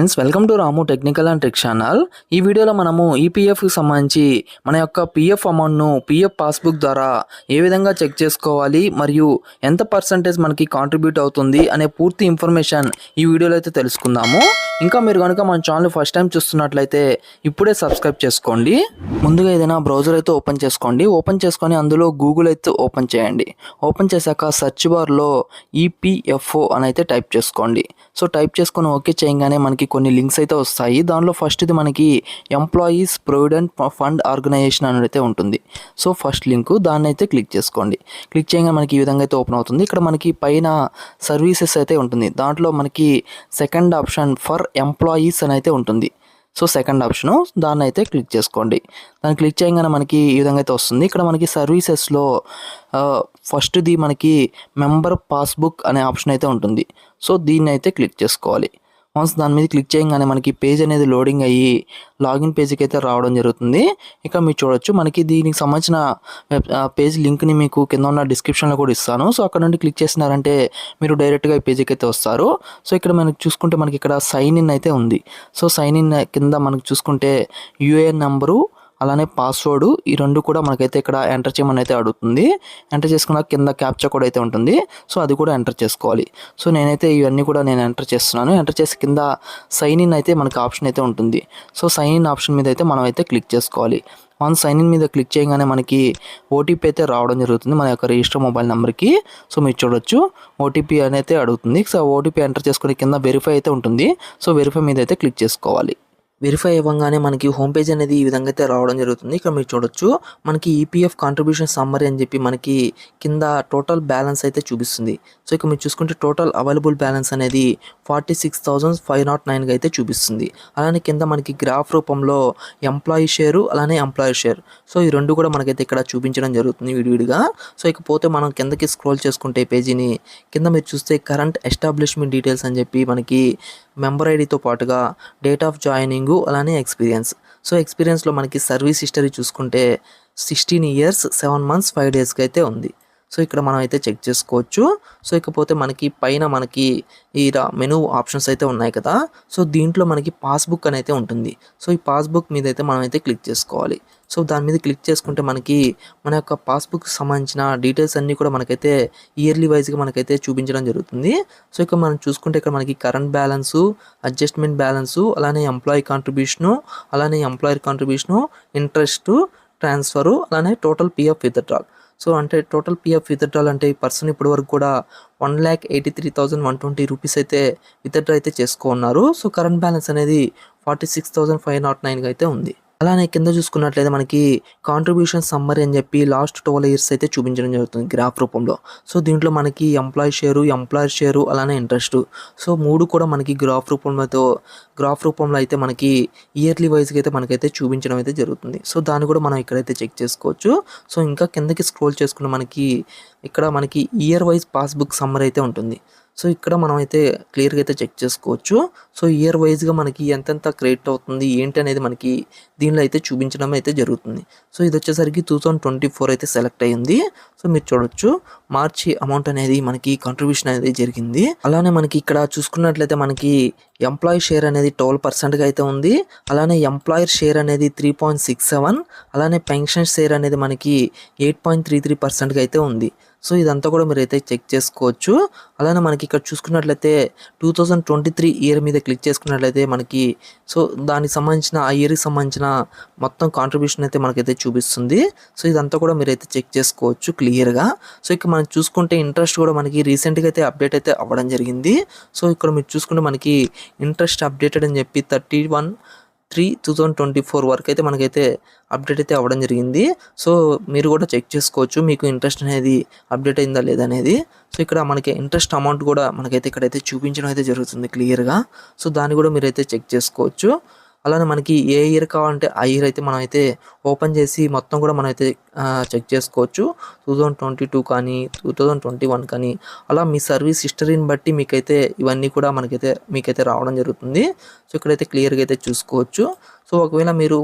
Friends, welcome to Ramu technical and trick channel. ఈ వీడియోలో మనము ఈపీఎఫ్కి సంబంధించి మన యొక్క పిఎఫ్ అమౌంట్ను పిఎఫ్ పాస్బుక్ ద్వారా ఏ విధంగా చెక్ చేసుకోవాలి మరియు ఎంత పర్సంటేజ్ మనకి కాంట్రిబ్యూట్ అవుతుంది అనే పూర్తి ఇన్ఫర్మేషన్ ఈ వీడియోలో అయితే తెలుసుకుందాము. ఇంకా మీరు కనుక మన ఛానల్ ఫస్ట్ టైం చూస్తున్నట్లయితే ఇప్పుడే సబ్స్క్రైబ్ చేసుకోండి. ముందుగా ఏదైనా బ్రౌజర్ అయితే ఓపెన్ చేసుకోండి. ఓపెన్ చేసుకొని అందులో గూగుల్ అయితే ఓపెన్ చేయండి. ఓపెన్ చేశాక సెర్చ్ బార్లో ఈపీఎఫ్ఓ అని అయితే టైప్ చేసుకోండి. సో టైప్ చేసుకొని ఓకే చేయగానే మనకి కొన్ని లింక్స్ అయితే వస్తాయి. దానిలో ఫస్ట్ ఇది మనకి ఎంప్లాయీస్ ప్రొవిడెంట్ ఫండ్ ఆర్గనైజేషన్ అని అయితే ఉంటుంది. సో ఫస్ట్ లింక్ దాన్ని అయితే క్లిక్ చేసుకోండి. క్లిక్ చేయగానే మనకి ఈ విధంగా అయితే ఓపెన్ అవుతుంది. ఇక్కడ మనకి పైన సర్వీసెస్ అయితే ఉంటుంది. దాంట్లో మనకి సెకండ్ ఆప్షన్ ఫర్ ఎంప్లాయీస్ అని అయితే ఉంటుంది. సో సెకండ్ ఆప్షను దాన్ని అయితే క్లిక్ చేసుకోండి. దాన్ని క్లిక్ చేయగానే మనకి ఈ విధంగా అయితే వస్తుంది. ఇక్కడ మనకి సర్వీసెస్లో ఫస్ట్ది మనకి మెంబర్ పాస్బుక్ అనే ఆప్షన్ అయితే ఉంటుంది. సో దీన్ని అయితే క్లిక్ చేసుకోవాలి. వన్స్ దాని మీద క్లిక్ చేయగానే మనకి పేజ్ అనేది లోడింగ్ అయ్యి లాగిన్ పేజ్కి అయితే రావడం జరుగుతుంది. ఇక మీరు చూడొచ్చు, మనకి దీనికి సంబంధించిన పేజ్ లింక్ని మీకు కింద ఉన్న డిస్క్రిప్షన్లో కూడా ఇస్తాను. సో అక్కడ నుండి క్లిక్ చేసినారంటే మీరు డైరెక్ట్గా ఈ పేజ్కి అయితే వస్తారు. సో ఇక్కడ మనకి చూసుకుంటే మనకి ఇక్కడ సైన్ ఇన్ అయితే ఉంది. సో సైన్ ఇన్ కింద మనకి చూసుకుంటే యూఏఎన్ నెంబరు అలానే పాస్వర్డ్ ఈ రెండు కూడా మనకైతే ఇక్కడ ఎంటర్ చేయమని అయితే అడుగుతుంది. ఎంటర్ చేసుకున్న కింద క్యాప్చా కోడ్ అయితే ఉంటుంది. సో అది కూడా ఎంటర్ చేసుకోవాలి. సో నేనైతే ఇవన్నీ కూడా ఎంటర్ చేస్తున్నాను. ఎంటర్ చేసి కింద సైన్ ఇన్ అయితే మనకి ఆప్షన్ అయితే ఉంటుంది. సో సైన్ ఇన్ ఆప్షన్ మీద అయితే మనం అయితే క్లిక్ చేసుకోవాలి. వన్ సైన్ ఇన్ మీద క్లిక్ చేయగానే మనకి ఓటీపీ అయితే రావడం జరుగుతుంది మన యొక్క రిజిస్టర్ మొబైల్ నెంబర్కి. సో మీరు చూడొచ్చు, ఓటీపీ అనేది అడుగుతుంది. సో ఓటీపీ ఎంటర్ చేసుకుని కింద వెరిఫై అయితే ఉంటుంది. సో వెరిఫై మీద అయితే క్లిక్ చేసుకోవాలి. వెరిఫై అవ్వగానే మనకి హోమ్ పేజ్ అనేది ఈ విధంగా అయితే రావడం జరుగుతుంది. ఇక్కడ మీరు చూడొచ్చు, మనకి ఈపీఎఫ్ కాంట్రిబ్యూషన్ సమ్మరీ అని చెప్పి మనకి కింద టోటల్ బ్యాలెన్స్ అయితే చూపిస్తుంది. సో ఇక్కడ మీరు చూసుకుంటే టోటల్ అవైలబుల్ బ్యాలెన్స్ అనేది 46,509గా అయితే చూపిస్తుంది. అలానే కింద మనకి గ్రాఫ్ రూపంలో ఎంప్లాయీ షేరు అలానే ఎంప్లాయర్ షేర్, సో ఈ రెండు కూడా మనకైతే ఇక్కడ చూపించడం జరుగుతుంది విడివిడిగా. సో ఇకపోతే మనం కిందకి స్క్రోల్ చేసుకుంటే పేజీని కింద మీరు చూస్తే కరెంట్ ఎస్టాబ్లిష్మెంట్ డీటెయిల్స్ అని చెప్పి మనకి మెంబర్ ఐడితో పాటుగా డేట్ ఆఫ్ జాయినింగ్ అలానే ఎక్స్పీరియన్స్. సో ఎక్స్పీరియన్స్లో మనకి సర్వీస్ హిస్టరీ చూసుకుంటే 16 years 7 months 5 daysకి అయితే ఉంది. సో ఇక్కడ మనం అయితే చెక్ చేసుకోవచ్చు. సో ఇకపోతే మనకి పైన మనకి ఈ మెనూ ఆప్షన్స్ అయితే ఉన్నాయి కదా. సో దీంట్లో మనకి పాస్బుక్ అని అయితే ఉంటుంది. సో ఈ పాస్బుక్ మీద అయితే మనం అయితే క్లిక్ చేసుకోవాలి. సో దాని మీద క్లిక్ చేసుకుంటే మనకి మన యొక్క పాస్బుక్కి సంబంధించిన డీటెయిల్స్ అన్నీ కూడా మనకైతే ఇయర్లీ వైజ్గా మనకైతే చూపించడం జరుగుతుంది. సో ఇక్కడ మనం చూసుకుంటే ఇక్కడ మనకి కరెంట్ బ్యాలెన్సు, అడ్జస్ట్మెంట్ బ్యాలెన్సు, అలానే ఎంప్లాయీ కాంట్రిబ్యూషను, అలానే ఎంప్లాయర్ కాంట్రిబ్యూషను, ఇంట్రెస్ట్, ట్రాన్స్ఫరు, అలానే టోటల్ పిఎఫ్ విత్డ్రాల్. సో అంటే టోటల్ పిఎఫ్ విత్డ్రాల్ అంటే ఈ పర్సన్ ఇప్పటి వరకు కూడా 1,83,120 రూపీస్ అయితే విత్డ్రా అయితే చేసుకున్నారు. సో కరెంట్ బ్యాలెన్స్ అనేది 46,509గా అయితే ఉంది. అలానే కింద చూసుకున్నట్లయితే మనకి కాంట్రిబ్యూషన్ సమ్మరీ అని చెప్పి లాస్ట్ 12 years అయితే చూపించడం జరుగుతుంది గ్రాఫ్ రూపంలో. సో దీంట్లో మనకి ఎంప్లాయీ షేరు, ఎంప్లాయర్ షేరు, అలానే ఇంట్రెస్ట్, సో మూడు కూడా మనకి గ్రాఫ్ రూపంలో అయితే మనకి ఇయర్లీ వైజ్గా అయితే మనకైతే చూపించడం అయితే జరుగుతుంది. సో దాన్ని కూడా మనం ఇక్కడైతే చెక్ చేసుకోవచ్చు. సో ఇంకా కిందకి స్క్రోల్ చేసుకున్న మనకి ఇక్కడ మనకి ఇయర్ వైజ్ పాస్బుక్ సమ్మరీ అయితే ఉంటుంది. సో ఇక్కడ మనం అయితే క్లియర్గా అయితే చెక్ చేసుకోవచ్చు. సో ఇయర్ వైజ్గా మనకి ఎంతెంత క్రెడిట్ అవుతుంది ఏంటి అనేది మనకి దీనిలో అయితే చూపించడం అయితే జరుగుతుంది. సో ఇది వచ్చేసరికి 2024 అయితే సెలెక్ట్ అయ్యింది. సో మీరు చూడొచ్చు, మార్చి అమౌంట్ అనేది మనకి కాంట్రిబ్యూషన్ అనేది జరిగింది. అలానే మనకి ఇక్కడ చూసుకున్నట్లయితే మనకి ఎంప్లాయీ షేర్ అనేది 12%గా అయితే ఉంది. అలానే ఎంప్లాయర్ షేర్ అనేది 3.67, అలానే పెన్షన్ షేర్ అనేది మనకి 8.33%గా అయితే ఉంది. సో ఇదంతా కూడా మీరు అయితే చెక్ చేసుకోవచ్చు. అలానే మనకి ఇక్కడ చూసుకున్నట్లయితే 2023 ఇయర్ మీద క్లిక్ చేసుకున్నట్లయితే మనకి సో దానికి సంబంధించిన ఆ ఇయర్కి సంబంధించిన మొత్తం కాంట్రిబ్యూషన్ అయితే మనకైతే చూపిస్తుంది. సో ఇదంతా కూడా మీరు అయితే చెక్ చేసుకోవచ్చు క్లియర్గా. సో ఇక్కడ మనం చూసుకుంటే ఇంట్రెస్ట్ కూడా మనకి రీసెంట్గా అయితే అప్డేట్ అయితే అవ్వడం జరిగింది. సో ఇక్కడ మీరు చూసుకుంటే మనకి ఇంట్రెస్ట్ అప్డేటెడ్ అని చెప్పి 31/3/2024 వరకు అయితే మనకైతే అప్డేట్ అయితే అవ్వడం జరిగింది. సో మీరు కూడా చెక్ చేసుకోవచ్చు మీకు ఇంట్రెస్ట్ అనేది అప్డేట్ అయిందా లేదా అనేది. సో ఇక్కడ మనకి ఇంట్రెస్ట్ అమౌంట్ కూడా మనకైతే ఇక్కడైతే చూపించడం అయితే జరుగుతుంది క్లియర్గా. సో దాన్ని కూడా మీరైతే చెక్ చేసుకోవచ్చు. అలానే మనకి ఏ ఇయర్ కావాలంటే ఆ ఇయర్ అయితే మనం అయితే ఓపెన్ చేసి మొత్తం కూడా మనం అయితే చెక్ చేసుకోవచ్చు. 2022 కానీ 2021 కానీ అలా మీ సర్వీస్ హిస్టరీని బట్టి మీకైతే ఇవన్నీ కూడా మీకైతే రావడం జరుగుతుంది. సో ఇక్కడైతే క్లియర్గా అయితే చూసుకోవచ్చు. సో ఒకవేళ మీరు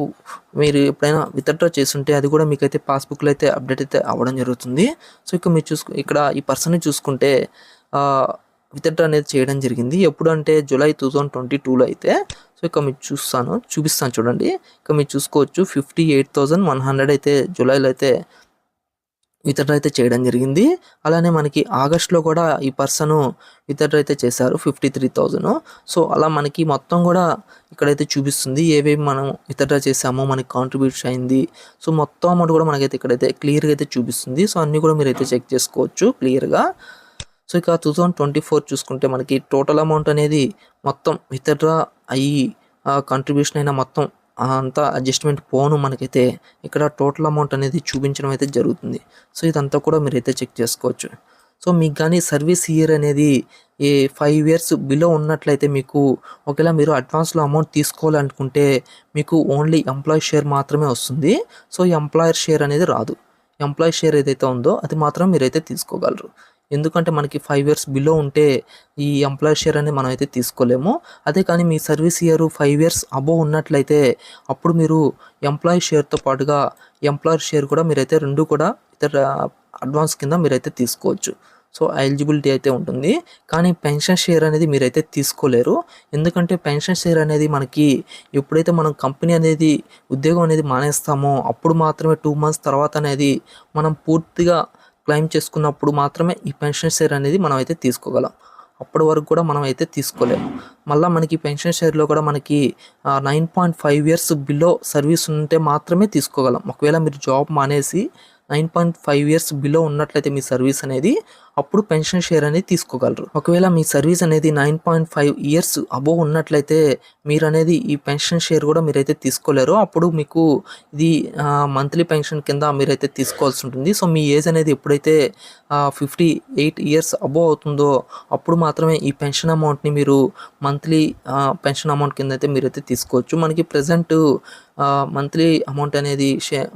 ఎప్పుడైనా విత్డ్రా చేస్తుంటే అది కూడా మీకైతే పాస్బుక్లో అయితే అప్డేట్ అయితే అవ్వడం జరుగుతుంది. సో ఇక్కడ మీరు ఇక్కడ ఈ పర్సన్ని చూసుకుంటే విత్డ్రా అనేది చేయడం జరిగింది. ఎప్పుడు అంటే జూలై 2022లో అయితే. సో ఇక మీకు చూపిస్తాను చూడండి. ఇక మీరు చూసుకోవచ్చు 58,100 అయితే జూలైలో అయితే విత్డ్రా అయితే చేయడం జరిగింది. అలానే మనకి ఆగస్టులో కూడా ఈ పర్సన్ విత్డ్రా అయితే చేశారు 53,000. సో అలా మనకి మొత్తం కూడా ఇక్కడైతే చూపిస్తుంది ఏవేవి మనం విత్డ్రా చేసామో, మనకి కాంట్రిబ్యూషన్ అయింది. సో మొత్తం అమౌంట్ కూడా మనకైతే ఇక్కడైతే క్లియర్గా అయితే చూపిస్తుంది. సో అన్నీ కూడా మీరైతే చెక్ చేసుకోవచ్చు క్లియర్గా. సో ఇక 2024 చూసుకుంటే మనకి టోటల్ అమౌంట్ అనేది మొత్తం విత్డ్రా అయ్యి కాంట్రిబ్యూషన్ అయిన మొత్తం అంతా అడ్జస్ట్మెంట్ పోను మనకైతే ఇక్కడ టోటల్ అమౌంట్ అనేది చూపించడం అయితే జరుగుతుంది. సో ఇదంతా కూడా మీరైతే చెక్ చేసుకోవచ్చు. సో మీకు కానీ సర్వీస్ ఇయర్ అనేది 5 years బిలో ఉన్నట్లయితే మీకు ఒకవేళ మీరు అడ్వాన్స్లో అమౌంట్ తీసుకోవాలనుకుంటే మీకు ఓన్లీ ఎంప్లాయీ షేర్ మాత్రమే వస్తుంది. సో ఎంప్లాయర్ షేర్ అనేది రాదు. ఎంప్లాయీ షేర్ ఏదైతే ఉందో అది మాత్రం మీరైతే తీసుకోగలరు. ఎందుకంటే మనకి 5 years బిలో ఉంటే ఈ ఎంప్లాయీ షేర్ అనేది మనం అయితే తీసుకోలేము. అదే కానీ మీ సర్వీస్ ఇయర్ 5 years అబోవ్ ఉన్నట్లయితే అప్పుడు మీరు ఎంప్లాయీ షేర్తో పాటుగా ఎంప్లాయర్ షేర్ కూడా మీరైతే రెండు కూడా ఇతర అడ్వాన్స్ కింద మీరైతే తీసుకోవచ్చు. సో ఎలిజిబిలిటీ అయితే ఉంటుంది. కానీ పెన్షన్ షేర్ అనేది మీరైతే తీసుకోలేరు. ఎందుకంటే పెన్షన్ షేర్ అనేది మనకి ఎప్పుడైతే మనం కంపెనీ అనేది ఉద్యోగం అనేది మానేస్తామో అప్పుడు మాత్రమే 2 months తర్వాత అనేది మనం పూర్తిగా క్లెయిమ్ చేసుకున్నప్పుడు మాత్రమే ఈ పెన్షన్ షేర్ అనేది మనం అయితే తీసుకోగలం. అప్పటి వరకు కూడా మనం అయితే తీసుకోలేము. మళ్ళీ మనకి పెన్షన్ షేర్లో కూడా మనకి 9.5 years బిలో సర్వీస్ ఉంటే మాత్రమే తీసుకోగలం. ఒకవేళ మీరు జాబ్ మానేసి 9.5 years బిలో ఉన్నట్లయితే మీ సర్వీస్ అనేది అప్పుడు పెన్షన్ షేర్ అనేది తీసుకోగలరు. ఒకవేళ మీ సర్వీస్ అనేది 9.5 years అబోవ్ ఉన్నట్లయితే మీరు అనేది ఈ పెన్షన్ షేర్ కూడా మీరైతే తీసుకోలేరు. అప్పుడు మీకు ఇది మంత్లీ పెన్షన్ కింద మీరైతే తీసుకోవాల్సి ఉంటుంది. సో మీ ఏజ్ అనేది ఎప్పుడైతే 58 years అబోవ్ అవుతుందో అప్పుడు మాత్రమే ఈ పెన్షన్ అమౌంట్ని మీరు మంత్లీ పెన్షన్ అమౌంట్ కింద అయితే మీరైతే తీసుకోవచ్చు. మనకి ప్రజెంట్ మంత్లీ అమౌంట్ అనేది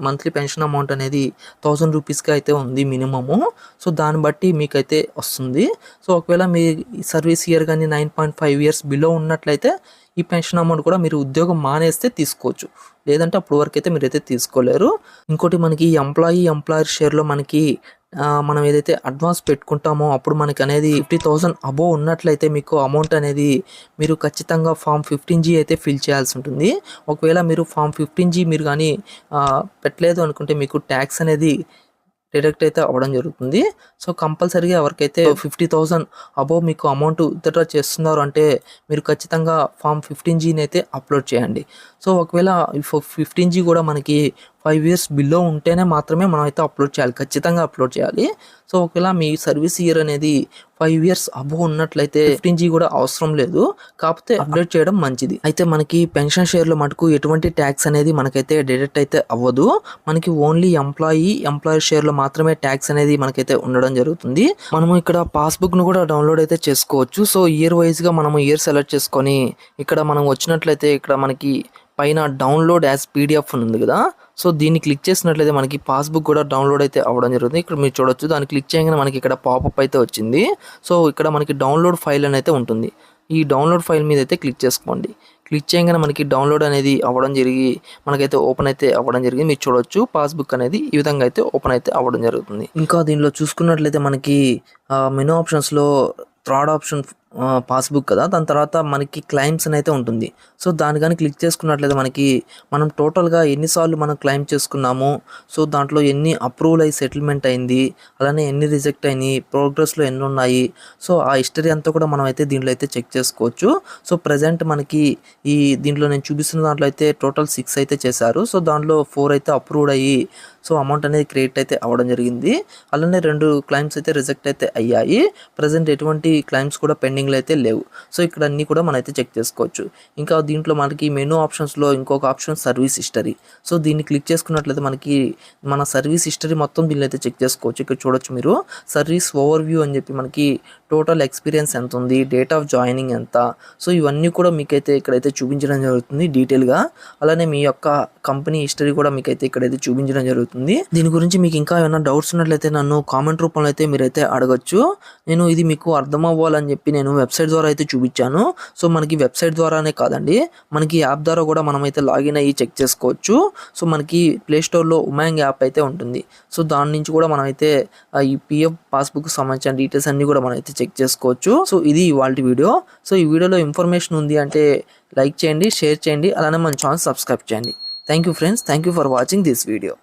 మంత్లీ పెన్షన్ అమౌంట్ అనేది 1000 రూపీస్కి అయితే ఉంది మినిమము. సో దాన్ని బట్టి మీకైతే వస్తుంది. సో ఒకవేళ మీ సర్వీస్ ఇయర్ కానీ 9.5 years బిలో ఉన్నట్లయితే ఈ పెన్షన్ అమౌంట్ కూడా మీరు ఉద్యోగం మానేస్తే తీసుకోవచ్చు. లేదంటే అప్పటి వరకు అయితే మీరైతే తీసుకోలేరు. ఇంకోటి మనకి ఎంప్లాయర్ షేర్లో మనకి మనం ఏదైతే అడ్వాన్స్ పెట్టుకుంటామో అప్పుడు మనకి అనేది 50,000 అబోవ్ ఉన్నట్లయితే మీకు అమౌంట్ అనేది మీరు ఖచ్చితంగా ఫామ్ 15G అయితే ఫిల్ చేయాల్సి ఉంటుంది. ఒకవేళ మీరు ఫామ్ 15G మీరు కానీ పెట్టలేదు అనుకుంటే మీకు ట్యాక్స్ అనేది డిడక్ట్ అయితే అవ్వడం జరుగుతుంది. సో కంపల్సరీగా ఎవరికైతే 50,000 అబోవ్ మీకు అమౌంట్ విత్డ్రా చేస్తున్నారు అంటే మీరు ఖచ్చితంగా ఫామ్ 15Gని అయితే అప్లోడ్ చేయండి. సో ఒకవేళ 15G కూడా మనకి 5 years బిలో ఉంటేనే మాత్రమే మనం అయితే అప్లోడ్ చేయాలి, ఖచ్చితంగా అప్లోడ్ చేయాలి. సో ఒకవేళ మీ సర్వీస్ ఇయర్ అనేది 5 years అబోవ్ ఉన్నట్లయితే 15G కూడా అవసరం లేదు, కాకపోతే అప్డేట్ చేయడం మంచిది. అయితే మనకి పెన్షన్ షేర్లో మటుకు ఎటువంటి ట్యాక్స్ అనేది మనకైతే డిడక్ట్ అయితే అవ్వదు. మనకి ఓన్లీ ఎంప్లాయర్ షేర్లో మాత్రమే ట్యాక్స్ అనేది మనకైతే ఉండడం జరుగుతుంది. మనము ఇక్కడ పాస్బుక్ను కూడా డౌన్లోడ్ అయితే చేసుకోవచ్చు. సో ఇయర్ వైజ్గా మనము ఇయర్ సెలెక్ట్ చేసుకొని ఇక్కడ మనం వచ్చినట్లయితే ఇక్కడ మనకి పైన డౌన్లోడ్ యాజ్ పీడిఎఫ్ ఉంది కదా. సో దీన్ని క్లిక్ చేసినట్లయితే మనకి పాస్బుక్ కూడా డౌన్లోడ్ అయితే అవ్వడం జరుగుతుంది. ఇక్కడ మీరు చూడొచ్చు, దాన్ని క్లిక్ చేయగానే మనకి ఇక్కడ పాపప్ అయితే వచ్చింది. సో ఇక్కడ మనకి డౌన్లోడ్ ఫైల్ అని అయితే ఉంటుంది. ఈ డౌన్లోడ్ ఫైల్ మీద అయితే క్లిక్ చేసుకోండి. క్లిక్ చేయగానే మనకి డౌన్లోడ్ అనేది అవ్వడం జరిగి మనకైతే ఓపెన్ అయితే అవ్వడం జరిగింది. మీరు చూడొచ్చు పాస్బుక్ అనేది ఈ విధంగా అయితే ఓపెన్ అయితే అవ్వడం జరుగుతుంది. ఇంకా దీనిలో చూసుకున్నట్లయితే మనకి మెనూ ఆప్షన్స్లో థర్డ్ ఆప్షన్ పాస్బుక్ కదా, దాని తర్వాత మనకి క్లైమ్స్ అని అయితే ఉంటుంది. సో దాని కానీ క్లిక్ చేసుకున్నట్లయితే మనకి మనం టోటల్గా ఎన్నిసార్లు మనం క్లైమ్ చేసుకున్నాము, సో దాంట్లో ఎన్ని అప్రూవల్ అయ్యి సెటిల్మెంట్ అయింది, అలానే ఎన్ని రిజెక్ట్ అయినాయి, ప్రోగ్రెస్లో ఎన్ని ఉన్నాయి, సో ఆ హిస్టరీ అంతా కూడా మనం అయితే దీంట్లో అయితే చెక్ చేసుకోవచ్చు. సో ప్రజెంట్ మనకి ఈ దీంట్లో నేను చూపిస్తున్న దాంట్లో అయితే టోటల్ 6 అయితే చేశారు. సో దాంట్లో 4 అయితే అప్రూవ్డ్ అయ్యి సో అమౌంట్ అనేది క్రియేట్ అయితే అవ్వడం జరిగింది. అలానే 2 క్లైమ్స్ అయితే రిజెక్ట్ అయితే అయ్యాయి. ప్రజెంట్ ఎటువంటి క్లైమ్స్ కూడా పెండింగ్లో అయితే లేవు. సో ఇక్కడ అన్నీ కూడా మనం అయితే చెక్ చేసుకోవచ్చు. ఇంకా దీంట్లో మనకి మెనూ ఆప్షన్స్లో ఇంకొక ఆప్షన్ సర్వీస్ హిస్టరీ. సో దీన్ని క్లిక్ చేసుకున్నట్లయితే మనకి మన సర్వీస్ హిస్టరీ మొత్తం దీనిలో అయితే చెక్ చేసుకోవచ్చు. ఇక్కడ చూడొచ్చు మీరు సర్వీస్ ఓవర్ వ్యూ అని చెప్పి మనకి టోటల్ ఎక్స్పీరియన్స్ ఎంత ఉంది, డేట్ ఆఫ్ జాయినింగ్ ఎంత, సో ఇవన్నీ కూడా మీకైతే ఇక్కడైతే చూపించడం జరుగుతుంది డీటెయిల్గా. అలానే మీ యొక్క కంపెనీ హిస్టరీ కూడా మీకైతే ఇక్కడైతే చూపించడం జరుగుతుంది. దీని గురించి మీకు ఇంకా ఏమైనా డౌట్స్ ఉన్నట్లయితే నన్ను కామెంట్ రూపంలో అయితే మీరైతే అడగచ్చు. నేను ఇది మీకు అర్థం అవ్వాలని చెప్పి నేను వెబ్సైట్ ద్వారా అయితే చూపించాను. సో మనకి వెబ్సైట్ ద్వారానే కాదండి, మనకి యాప్ ద్వారా కూడా మనం అయితే లాగిన్ అయ్యి చెక్ చేసుకోవచ్చు. సో మనకి ప్లే స్టోర్లో ఉమాంగ్ యాప్ అయితే ఉంటుంది. సో దాని నుంచి కూడా మనం అయితే ఈ పిఎఫ్ పాస్బుక్ సంబంధించిన డీటెయిల్స్ అన్నీ కూడా మనం అయితే చెక్ చేసుకోవచ్చు. సో ఇది ఇవాళ వీడియో. సో ఈ వీడియోలో ఇన్ఫర్మేషన్ ఉంది అంటే లైక్ చేయండి, షేర్ చేయండి, అలానే మన ఛానల్ సబ్స్క్రైబ్ చేయండి. Thank you friends, thank you for watching this video.